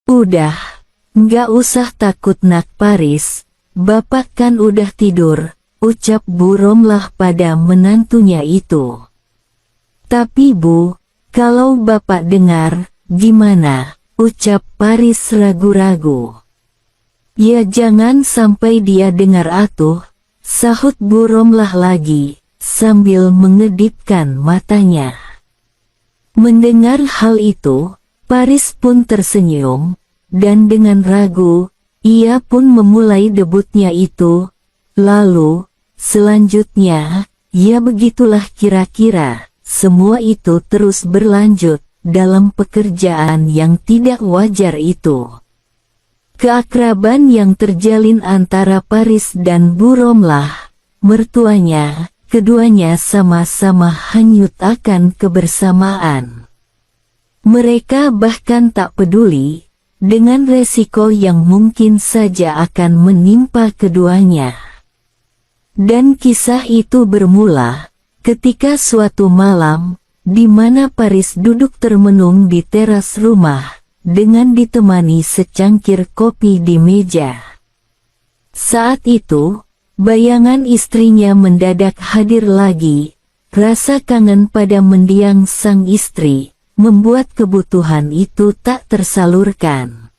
Udah, nggak usah takut nak Paris, bapak kan udah tidur, ucap Bu Romlah pada menantunya itu. Tapi Bu, kalau bapak dengar, gimana? Ucap Paris ragu-ragu. Ya jangan sampai dia dengar atuh, sahut Bu Romlah lagi, sambil mengedipkan matanya. Mendengar hal itu, Paris pun tersenyum, dan dengan ragu, ia pun memulai debutnya itu. Lalu, selanjutnya, ya begitulah kira-kira, semua itu terus berlanjut, dalam pekerjaan yang tidak wajar itu. Keakraban yang terjalin antara Paris dan Bu Romlah, mertuanya, keduanya sama-sama hanyut akan kebersamaan. Mereka bahkan tak peduli dengan resiko yang mungkin saja akan menimpa keduanya. Dan kisah itu bermula ketika suatu malam, di mana Paris duduk termenung di teras rumah, dengan ditemani secangkir kopi di meja. Saat itu, bayangan istrinya mendadak hadir lagi, rasa kangen pada mendiang sang istri, membuat kebutuhan itu tak tersalurkan.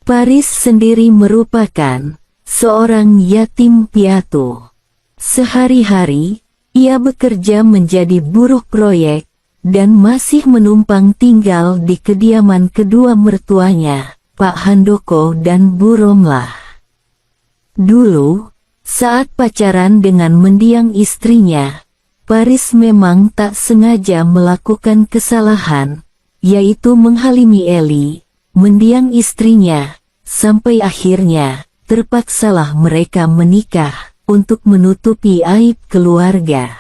Paris sendiri merupakan seorang yatim piatu. Sehari-hari, ia bekerja menjadi buruh proyek, dan masih menumpang tinggal di kediaman kedua mertuanya, Pak Handoko dan Bu Romlah. Dulu, saat pacaran dengan mendiang istrinya, Paris memang tak sengaja melakukan kesalahan, yaitu menghalimi Eli, mendiang istrinya, sampai akhirnya, terpaksalah mereka menikah, untuk menutupi aib keluarga.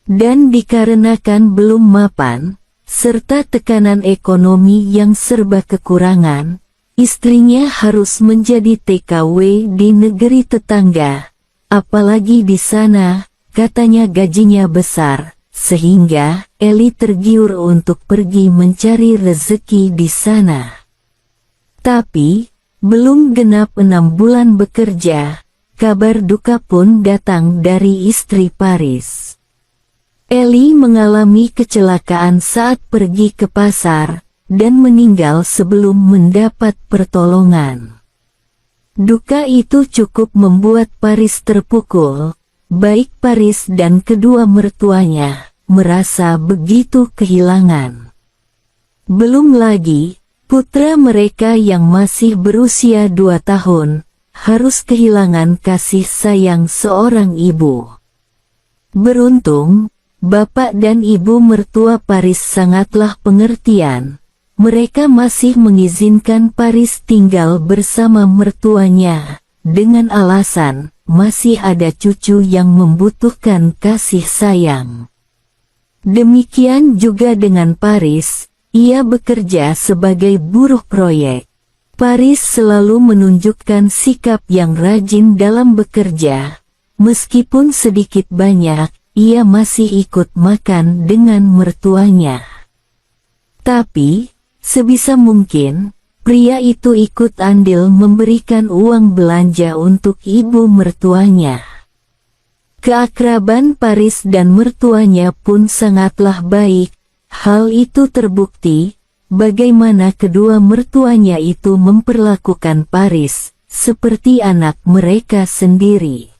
Dan dikarenakan belum mapan, serta tekanan ekonomi yang serba kekurangan, istrinya harus menjadi TKW di negeri tetangga, apalagi di sana, katanya gajinya besar, sehingga Eli tergiur untuk pergi mencari rezeki di sana. Tapi, belum genap 6 bulan bekerja, kabar duka pun datang dari istri Paris. Eli mengalami kecelakaan saat pergi ke pasar, dan meninggal sebelum mendapat pertolongan. Duka itu cukup membuat Paris terpukul. Baik Paris dan kedua mertuanya, merasa begitu kehilangan. Belum lagi, putra mereka yang masih berusia 2 tahun, harus kehilangan kasih sayang seorang ibu. Beruntung, bapak dan ibu mertua Paris sangatlah pengertian. Mereka masih mengizinkan Paris tinggal bersama mertuanya, dengan alasan, masih ada cucu yang membutuhkan kasih sayang. Demikian juga dengan Paris, ia bekerja sebagai buruh proyek. Paris selalu menunjukkan sikap yang rajin dalam bekerja. Meskipun sedikit banyak, ia masih ikut makan dengan mertuanya. Tapi, sebisa mungkin, pria itu ikut andil memberikan uang belanja untuk ibu mertuanya. Keakraban Paris dan mertuanya pun sangatlah baik. Hal itu terbukti, bagaimana kedua mertuanya itu memperlakukan Paris, seperti anak mereka sendiri.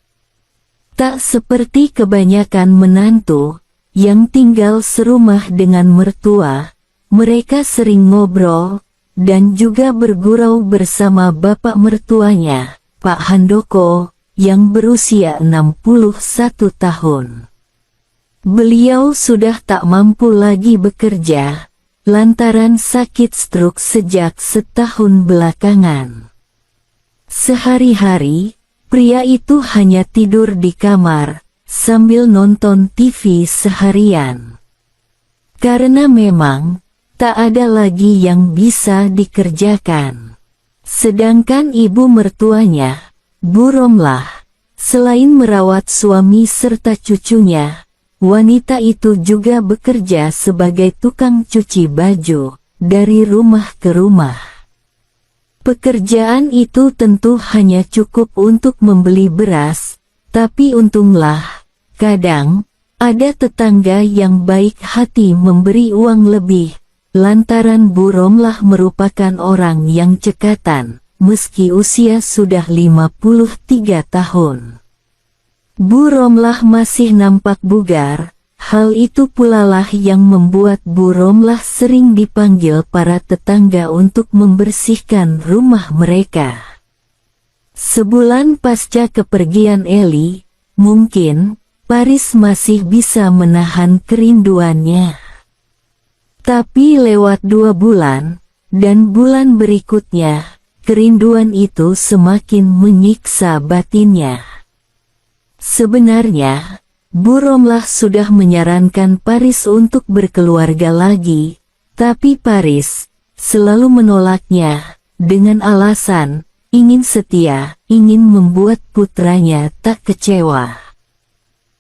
Tak seperti kebanyakan menantu, yang tinggal serumah dengan mertua, mereka sering ngobrol, dan juga bergurau bersama bapak mertuanya, Pak Handoko, yang berusia 61 tahun. Beliau sudah tak mampu lagi bekerja, lantaran sakit stroke sejak setahun belakangan. Sehari-hari, pria itu hanya tidur di kamar, sambil nonton TV seharian. Karena memang, tak ada lagi yang bisa dikerjakan. Sedangkan ibu mertuanya, Bu Romlah, selain merawat suami serta cucunya, wanita itu juga bekerja sebagai tukang cuci baju, dari rumah ke rumah. Pekerjaan itu tentu hanya cukup untuk membeli beras, tapi untunglah, kadang, ada tetangga yang baik hati memberi uang lebih, lantaran Bu Romlah merupakan orang yang cekatan, meski usia sudah 53 tahun. Bu Romlah masih nampak bugar. Hal itu pula lah yang membuat Bu Romlah sering dipanggil para tetangga untuk membersihkan rumah mereka. Sebulan pasca kepergian Eli, mungkin Paris masih bisa menahan kerinduannya. Tapi lewat 2 bulan, dan bulan berikutnya, kerinduan itu semakin menyiksa batinnya. Sebenarnya, Bu Romlah sudah menyarankan Paris untuk berkeluarga lagi, tapi Paris selalu menolaknya, dengan alasan ingin setia, ingin membuat putranya tak kecewa.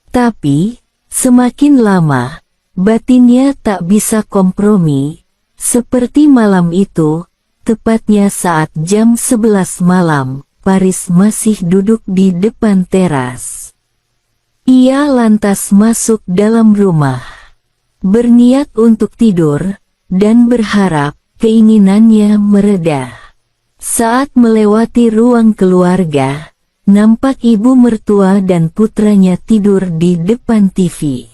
Tapi, semakin lama, batinnya tak bisa kompromi, seperti malam itu, tepatnya saat jam 11 malam, Paris masih duduk di depan teras. Ia lantas masuk dalam rumah, berniat untuk tidur, dan berharap keinginannya mereda. Saat melewati ruang keluarga, nampak ibu mertua dan putranya tidur di depan TV.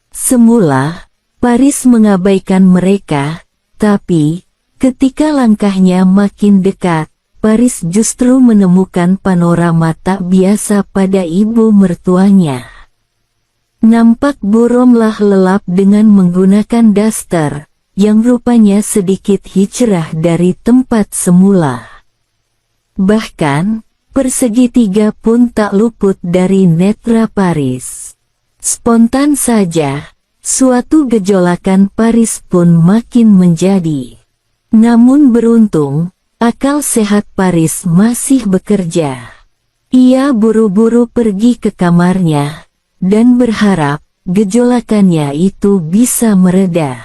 Semula, Paris mengabaikan mereka, tapi ketika langkahnya makin dekat, Paris justru menemukan panorama tak biasa pada ibu mertuanya. Nampak Bu Romlah lelap dengan menggunakan daster, yang rupanya sedikit hijrah dari tempat semula. Bahkan, persegitiga pun tak luput dari netra Paris. Spontan saja, suatu gejolakan Paris pun makin menjadi. Namun beruntung, akal sehat Paris masih bekerja. Ia buru-buru pergi ke kamarnya, dan berharap gejolakannya itu bisa mereda.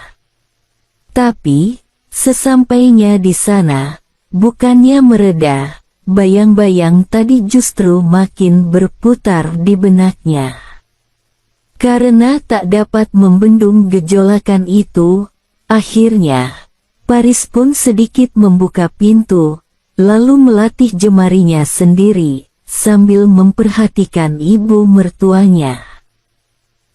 Tapi, sesampainya di sana, bukannya mereda, bayang-bayang tadi justru makin berputar di benaknya. Karena tak dapat membendung gejolakan itu, akhirnya Paris pun sedikit membuka pintu, lalu melatih jemarinya sendiri, sambil memperhatikan ibu mertuanya.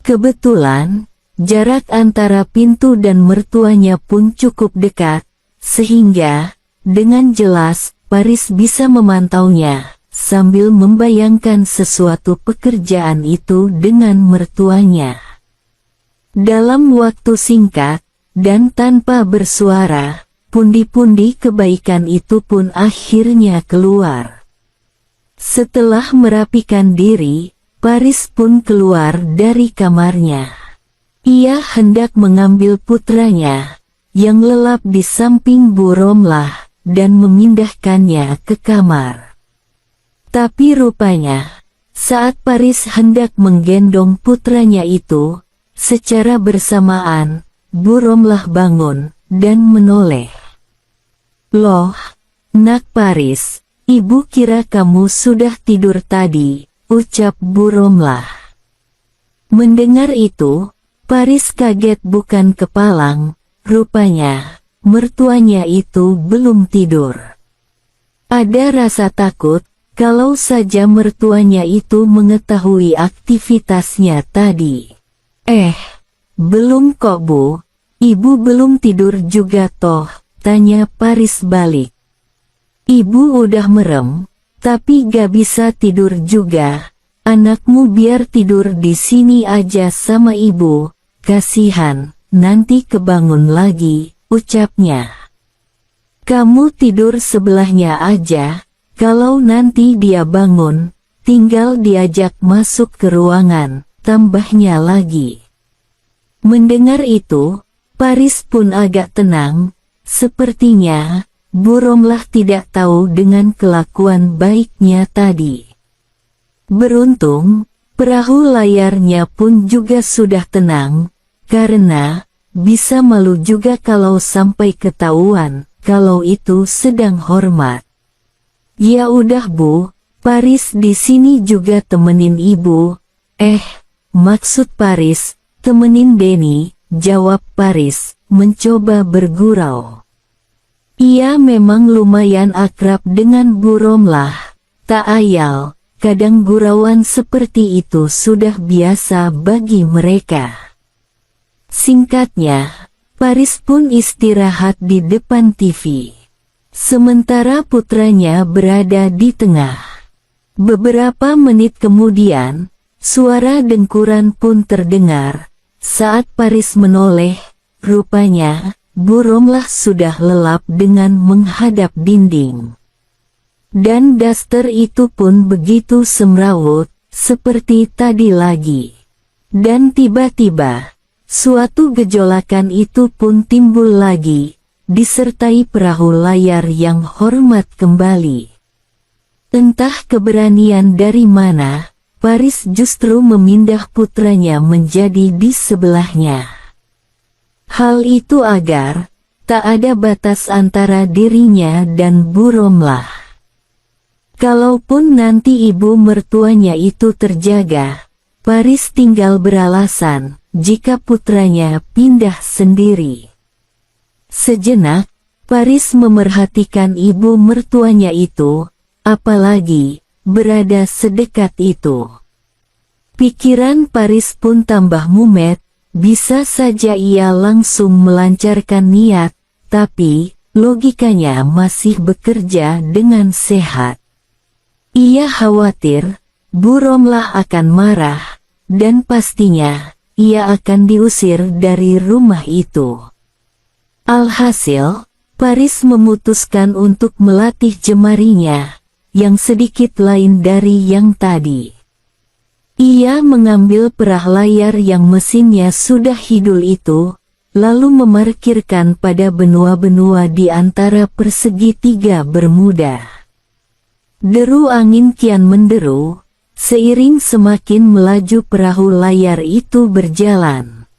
Kebetulan, jarak antara pintu dan mertuanya pun cukup dekat, sehingga, dengan jelas, Paris bisa memantaunya, sambil membayangkan sesuatu pekerjaan itu dengan mertuanya. Dalam waktu singkat, dan tanpa bersuara, pundi-pundi kebaikan itu pun akhirnya keluar. Setelah merapikan diri, Paris pun keluar dari kamarnya. Ia hendak mengambil putranya, yang lelap di samping Bu Romlah, dan memindahkannya ke kamar. Tapi rupanya, saat Paris hendak menggendong putranya itu, secara bersamaan, Bu Romlah bangun, dan menoleh. "Loh, Nak Paris, ibu kira kamu sudah tidur tadi," ucap Bu Romlah. Mendengar itu, Paris kaget bukan kepalang, rupanya, mertuanya itu belum tidur. Ada rasa takut, kalau saja mertuanya itu mengetahui aktivitasnya tadi. Belum kok Bu, ibu belum tidur juga toh, tanya Paris balik. Ibu udah merem, tapi gak bisa tidur juga, anakmu biar tidur di sini aja sama ibu, kasihan, nanti kebangun lagi, ucapnya. Kamu tidur sebelahnya aja, kalau nanti dia bangun, tinggal diajak masuk ke ruangan, tambahnya lagi. Mendengar itu, Paris pun agak tenang, sepertinya, Bu Romlah tidak tahu dengan kelakuan baiknya tadi. Beruntung, perahu layarnya pun juga sudah tenang, karena, bisa malu juga kalau sampai ketahuan, kalau itu sedang hormat. Ya udah Bu, Paris di sini juga temenin Ibu. Maksud Paris, temenin Denny, jawab Paris, mencoba bergurau. Ia memang lumayan akrab dengan Bu Romlah, tak ayal, kadang gurauan seperti itu sudah biasa bagi mereka. Singkatnya, Paris pun istirahat di depan TV. Sementara putranya berada di tengah. Beberapa menit kemudian, suara dengkuran pun terdengar. Saat Paris menoleh, rupanya Bu Romlah sudah lelap dengan menghadap dinding. Dan daster itu pun begitu semrawut, seperti tadi lagi. Dan tiba-tiba, suatu gejolakan itu pun timbul lagi, disertai perahu layar yang hormat kembali. Entah keberanian dari mana, Paris justru memindah putranya menjadi di sebelahnya. Hal itu agar tak ada batas antara dirinya dan Bu Romlah. Kalaupun nanti ibu mertuanya itu terjaga, Paris tinggal beralasan jika putranya pindah sendiri. Sejenak, Paris memerhatikan ibu mertuanya itu, apalagi berada sedekat itu. Pikiran Paris pun tambah mumet. Bisa saja ia langsung melancarkan niat, tapi logikanya masih bekerja dengan sehat. Ia khawatir Bu Romlah akan marah, dan pastinya ia akan diusir dari rumah itu. Alhasil, Paris memutuskan untuk melatih jemarinya, yang sedikit lain dari yang tadi. Ia mengambil perah layar yang mesinnya sudah hidul itu, lalu memarkirkan pada benua-benua di antara persegi tiga bermuda. Deru angin kian menderu, seiring semakin melaju perahu layar itu berjalan.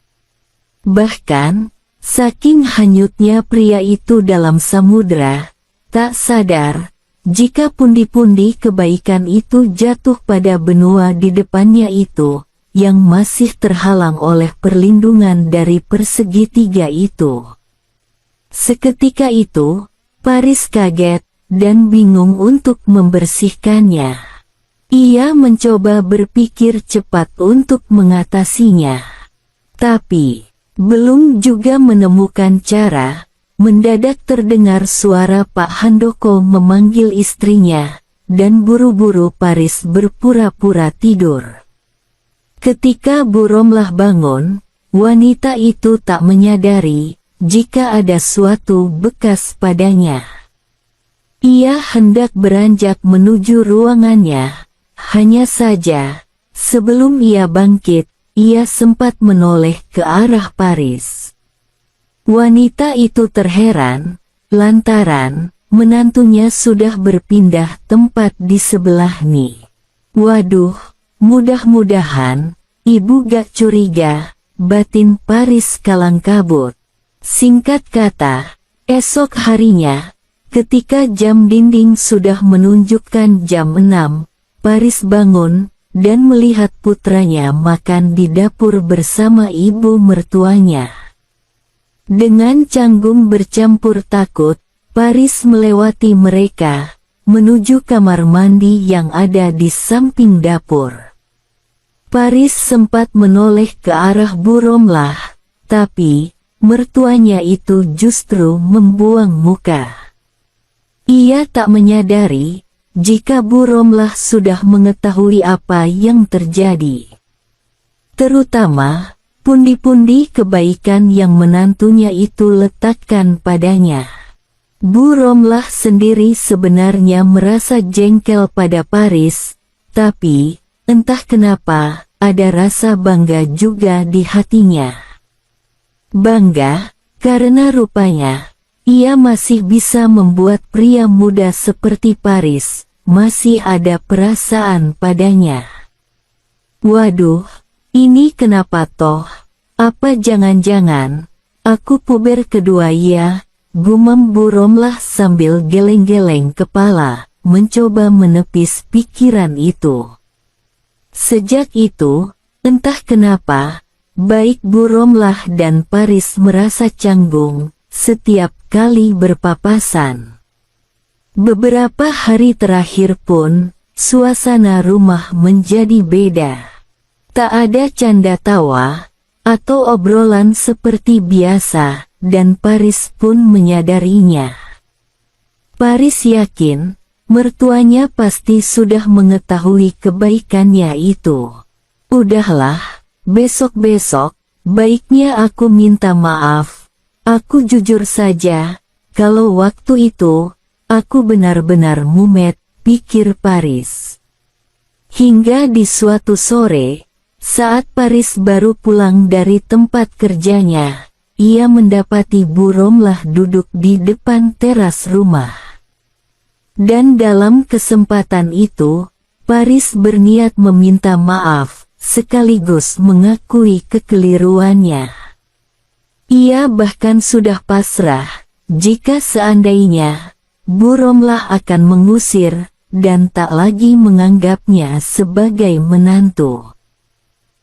Bahkan, saking hanyutnya pria itu dalam samudera, tak sadar jika pundi-pundi kebaikan itu jatuh pada benua di depannya itu, yang masih terhalang oleh perlindungan dari persegi tiga itu. Seketika itu, Paris kaget dan bingung untuk membersihkannya. Ia mencoba berpikir cepat untuk mengatasinya. Tapi, belum juga menemukan cara. Mendadak terdengar suara Pak Handoko memanggil istrinya, dan buru-buru Paris berpura-pura tidur. Ketika Bu Romlah bangun, wanita itu tak menyadari jika ada suatu bekas padanya. Ia hendak beranjak menuju ruangannya, hanya saja, sebelum ia bangkit, ia sempat menoleh ke arah Paris. Wanita itu terheran, lantaran menantunya sudah berpindah tempat di sebelah nih. Waduh, mudah-mudahan ibu gak curiga, batin Paris kalang kabut. Singkat kata, esok harinya, ketika jam dinding sudah menunjukkan jam 6, Paris bangun dan melihat putranya makan di dapur bersama ibu mertuanya. Dengan canggung bercampur takut, Paris melewati mereka, menuju kamar mandi yang ada di samping dapur. Paris sempat menoleh ke arah Bu Romlah, tapi mertuanya itu justru membuang muka. Ia tak menyadari jika Bu Romlah sudah mengetahui apa yang terjadi. Terutama pundi-pundi kebaikan yang menantunya itu letakkan padanya. Bu Romlah sendiri sebenarnya merasa jengkel pada Paris, tapi entah kenapa ada rasa bangga juga di hatinya. Bangga, karena rupanya ia masih bisa membuat pria muda seperti Paris masih ada perasaan padanya. Waduh, ini kenapa toh? Apa jangan-jangan aku puber kedua ya? gumam Bu Romlah sambil geleng-geleng kepala, mencoba menepis pikiran itu. Sejak itu, entah kenapa, baik Bu Romlah dan Paris merasa canggung setiap kali berpapasan. Beberapa hari terakhir pun, suasana rumah menjadi beda. Tak ada canda tawa atau obrolan seperti biasa, dan Paris pun menyadarinya. Paris yakin, mertuanya pasti sudah mengetahui kebaikannya itu. Udahlah, besok-besok, baiknya aku minta maaf. Aku jujur saja, kalau waktu itu, aku benar-benar mumet, pikir Paris. Hingga di suatu sore, saat Paris baru pulang dari tempat kerjanya, ia mendapati Bu Romlah duduk di depan teras rumah. Dan dalam kesempatan itu, Paris berniat meminta maaf, sekaligus mengakui kekeliruannya. Ia bahkan sudah pasrah, jika seandainya Bu Romlah akan mengusir, dan tak lagi menganggapnya sebagai menantu.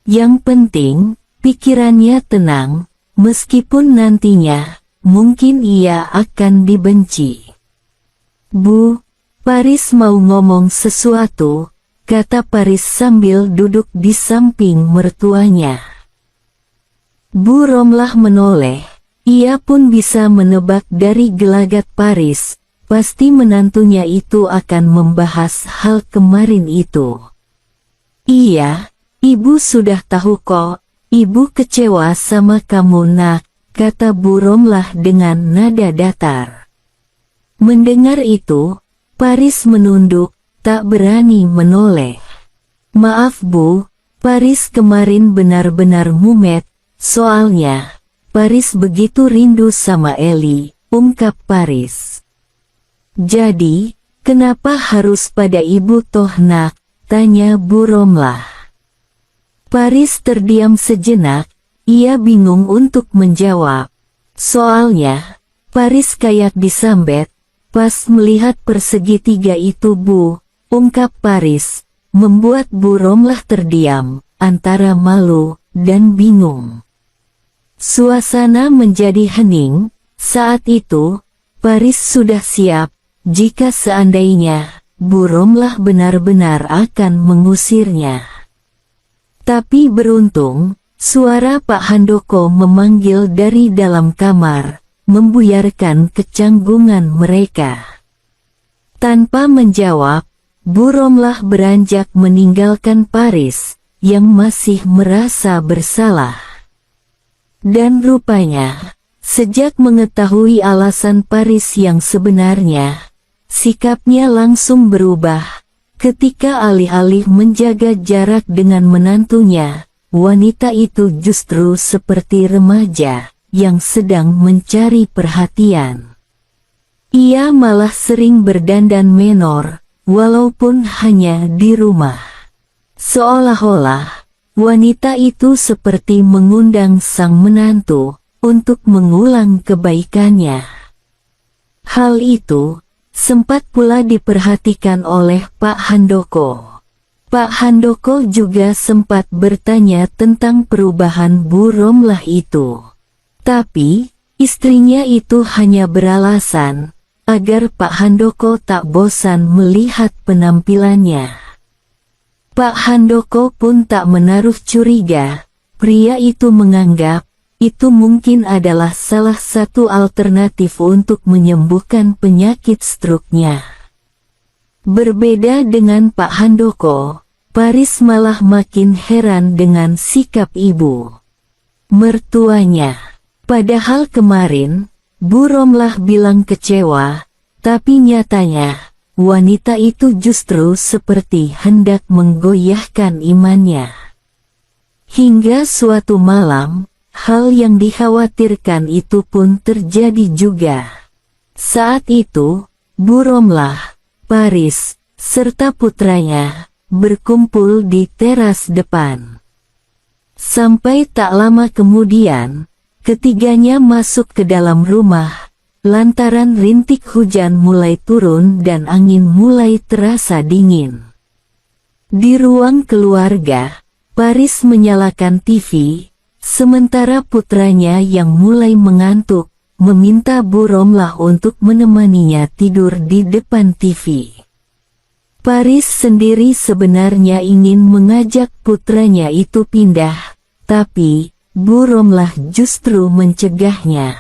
Yang penting, pikirannya tenang, meskipun nantinya, mungkin ia akan dibenci. Bu, Paris mau ngomong sesuatu, kata Paris sambil duduk di samping mertuanya. Bu Romlah menoleh, ia pun bisa menebak dari gelagat Paris, pasti menantunya itu akan membahas hal kemarin itu. Iya, Ibu sudah tahu kok, Ibu kecewa sama kamu nak, kata Bu Romlah dengan nada datar. Mendengar itu, Paris menunduk, tak berani menoleh. Maaf Bu, Paris kemarin benar-benar mumet, soalnya, Paris begitu rindu sama Eli, ungkap Paris. Jadi, kenapa harus pada Ibu toh nak, tanya Bu Romlah. Paris terdiam sejenak, ia bingung untuk menjawab. Soalnya, Paris kayak disambet, pas melihat persegitiga itu Bu, ungkap Paris, membuat Bu Romlah terdiam, antara malu dan bingung. Suasana menjadi hening, saat itu, Paris sudah siap, jika seandainya, Bu Romlah benar-benar akan mengusirnya. Tapi beruntung, suara Pak Handoko memanggil dari dalam kamar, membuyarkan kecanggungan mereka. Tanpa menjawab, Bu Romlah beranjak meninggalkan Paris, yang masih merasa bersalah. Dan rupanya, sejak mengetahui alasan Paris yang sebenarnya, sikapnya langsung berubah. Ketika alih-alih menjaga jarak dengan menantunya, wanita itu justru seperti remaja yang sedang mencari perhatian. Ia malah sering berdandan menor, walaupun hanya di rumah. Seolah-olah, wanita itu seperti mengundang sang menantu untuk mengulang kebaikannya. Hal itu sempat pula diperhatikan oleh Pak Handoko. Pak Handoko juga sempat bertanya tentang perubahan Bu Romlah itu. Tapi, istrinya itu hanya beralasan, agar Pak Handoko tak bosan melihat penampilannya. Pak Handoko pun tak menaruh curiga, pria itu menganggap, itu mungkin adalah salah satu alternatif untuk menyembuhkan penyakit stroke-nya. Berbeda dengan Pak Handoko, Paris malah makin heran dengan sikap ibu mertuanya. Padahal kemarin, Bu Romlah bilang kecewa, tapi nyatanya, wanita itu justru seperti hendak menggoyahkan imannya. Hingga suatu malam, hal yang dikhawatirkan itu pun terjadi juga. Saat itu, Bu Romlah, Paris, serta putranya, berkumpul di teras depan. Sampai tak lama kemudian, ketiganya masuk ke dalam rumah, lantaran rintik hujan mulai turun dan angin mulai terasa dingin. Di ruang keluarga, Paris menyalakan TV, sementara putranya yang mulai mengantuk, meminta Bu Romlah untuk menemaninya tidur di depan TV. Paris sendiri sebenarnya ingin mengajak putranya itu pindah, tapi Bu Romlah justru mencegahnya.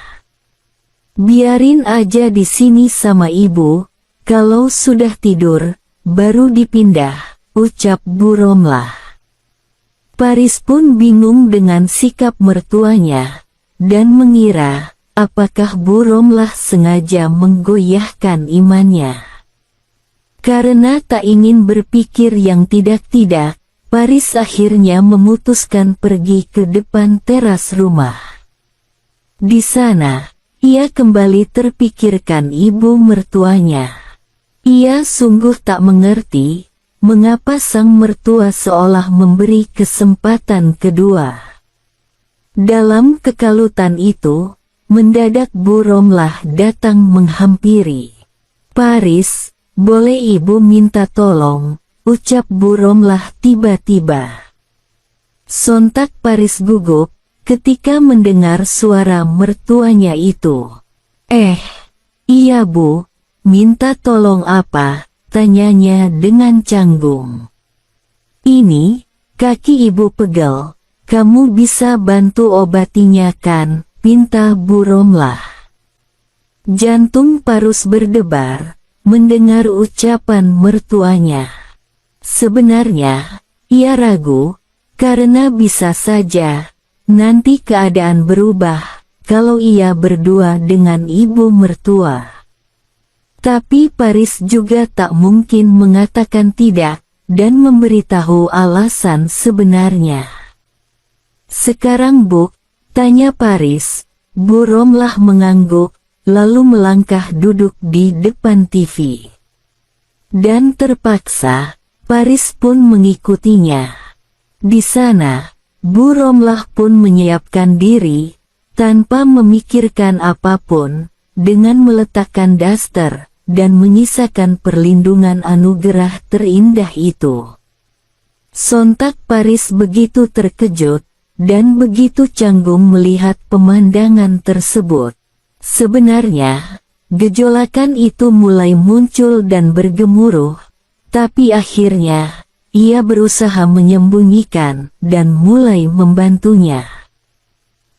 Biarin aja di sini sama ibu, kalau sudah tidur, baru dipindah, ucap Bu Romlah. Paris pun bingung dengan sikap mertuanya, dan mengira, apakah Bu Romlah sengaja menggoyahkan imannya. Karena tak ingin berpikir yang tidak-tidak, Paris akhirnya memutuskan pergi ke depan teras rumah. Di sana, ia kembali terpikirkan ibu mertuanya. Ia sungguh tak mengerti, mengapa sang mertua seolah memberi kesempatan kedua. Dalam kekalutan itu, mendadak Bu Romlah datang menghampiri. "Paris, boleh ibu minta tolong?" ucap Bu Romlah tiba-tiba. Sontak Paris gugup ketika mendengar suara mertuanya itu. Iya Bu, minta tolong apa?" tanyanya dengan canggung. "Ini, kaki ibu pegel, kamu bisa bantu obatinya kan?" pinta Bu Romlah. Jantung Paris berdebar, mendengar ucapan mertuanya. Sebenarnya, ia ragu, karena bisa saja nanti keadaan berubah kalau ia berdua dengan ibu mertua. Tapi Paris juga tak mungkin mengatakan tidak dan memberitahu alasan sebenarnya. "Sekarang Bu?" tanya Paris. Bu Romlah mengangguk, lalu melangkah duduk di depan TV. Dan terpaksa, Paris pun mengikutinya. Di sana, Bu Romlah pun menyiapkan diri, tanpa memikirkan apapun, dengan meletakkan daster, dan menyisakan perlindungan anugerah terindah itu. Sontak Paris begitu terkejut, dan begitu canggung melihat pemandangan tersebut. Sebenarnya, gejolakan itu mulai muncul dan bergemuruh, tapi akhirnya, ia berusaha menyembunyikan dan mulai membantunya.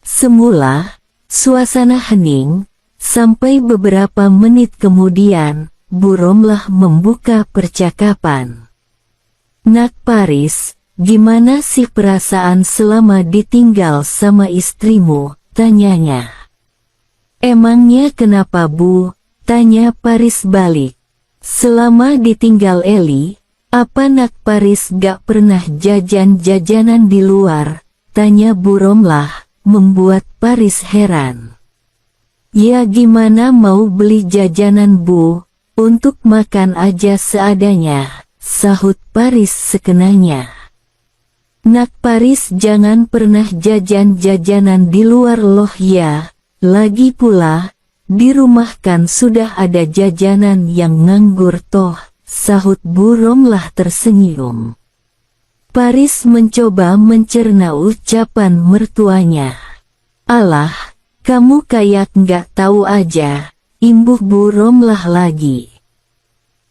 Semula, suasana hening, sampai beberapa menit kemudian, Bu Romlah membuka percakapan. "Nak Paris, gimana sih perasaan selama ditinggal sama istrimu?" tanyanya. "Emangnya kenapa Bu?" tanya Paris balik. "Selama ditinggal Eli, apa Nak Paris gak pernah jajan-jajanan di luar?" tanya Bu Romlah, membuat Paris heran. "Ya gimana mau beli jajanan Bu, untuk makan aja seadanya," sahut Paris sekenanya. "Nak Paris jangan pernah jajan-jajanan di luar loh ya, lagi pula, di rumah kan sudah ada jajanan yang nganggur toh," sahut Bu Romlah tersenyum. Paris mencoba mencerna ucapan mertuanya. "Alah, kamu kayak nggak tahu aja," imbuh Bu Romlah lagi.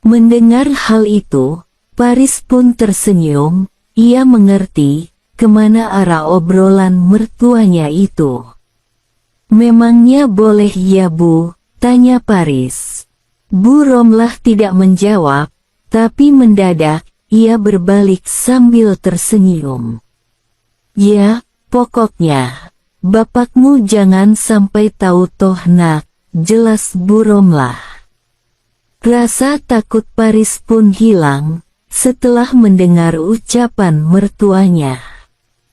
Mendengar hal itu, Paris pun tersenyum, ia mengerti kemana arah obrolan mertuanya itu. "Memangnya boleh ya Bu?" tanya Paris. Bu Romlah tidak menjawab, tapi mendadak, ia berbalik sambil tersenyum. "Ya, pokoknya, bapakmu jangan sampai tahu toh Nak," jelas Bu Romlah. Rasa takut Paris pun hilang, setelah mendengar ucapan mertuanya.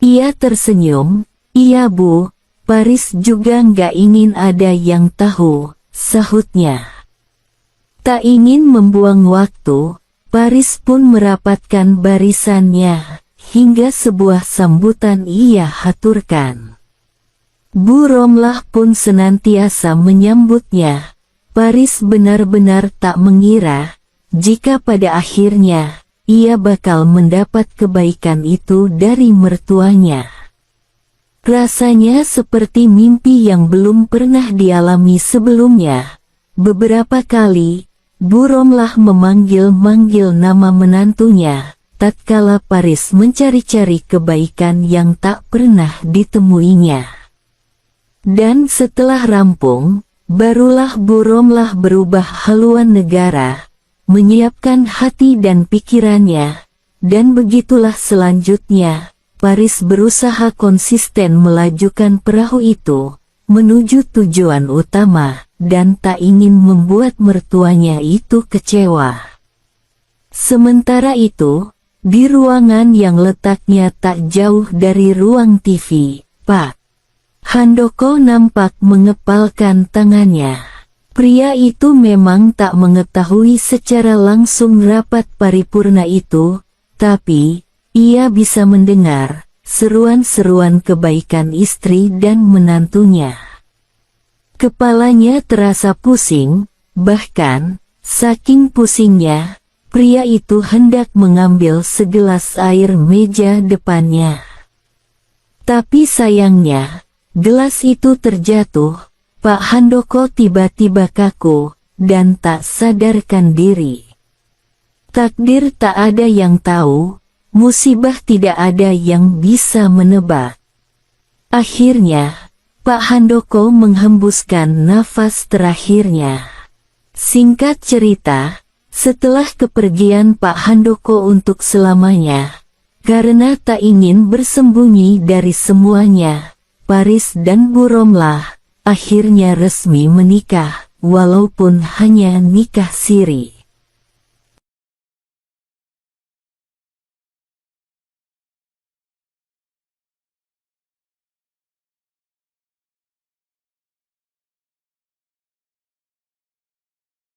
Ia tersenyum, "Iya Bu, Paris juga nggak ingin ada yang tahu," sahutnya. Tak ingin membuang waktu, Paris pun merapatkan barisannya, hingga sebuah sambutan ia haturkan. Bu Romlah pun senantiasa menyambutnya. Paris benar-benar tak mengira, jika pada akhirnya, ia bakal mendapat kebaikan itu dari mertuanya. Rasanya seperti mimpi yang belum pernah dialami sebelumnya. Beberapa kali, Bu Romlah memanggil-manggil nama menantunya, tatkala Paris mencari-cari kebaikan yang tak pernah ditemuinya. Dan setelah rampung, barulah Bu Romlah berubah haluan negara, menyiapkan hati dan pikirannya, dan begitulah selanjutnya, Paris berusaha konsisten melajukan perahu itu, menuju tujuan utama, dan tak ingin membuat mertuanya itu kecewa. Sementara itu, di ruangan yang letaknya tak jauh dari ruang TV, Pak Handoko nampak mengepalkan tangannya. Pria itu memang tak mengetahui secara langsung rapat paripurna itu, tapi ia bisa mendengar seruan-seruan kebaikan istri dan menantunya. Kepalanya terasa pusing, bahkan saking pusingnya, pria itu hendak mengambil segelas air meja depannya. Tapi sayangnya, gelas itu terjatuh. Pak Handoko tiba-tiba kaku, dan tak sadarkan diri. Takdir tak ada yang tahu, musibah tidak ada yang bisa menebak. Akhirnya, Pak Handoko menghembuskan nafas terakhirnya. Singkat cerita, setelah kepergian Pak Handoko untuk selamanya, karena tak ingin bersembunyi dari semuanya, Paris dan Bu Romlah akhirnya resmi menikah, walaupun hanya nikah siri.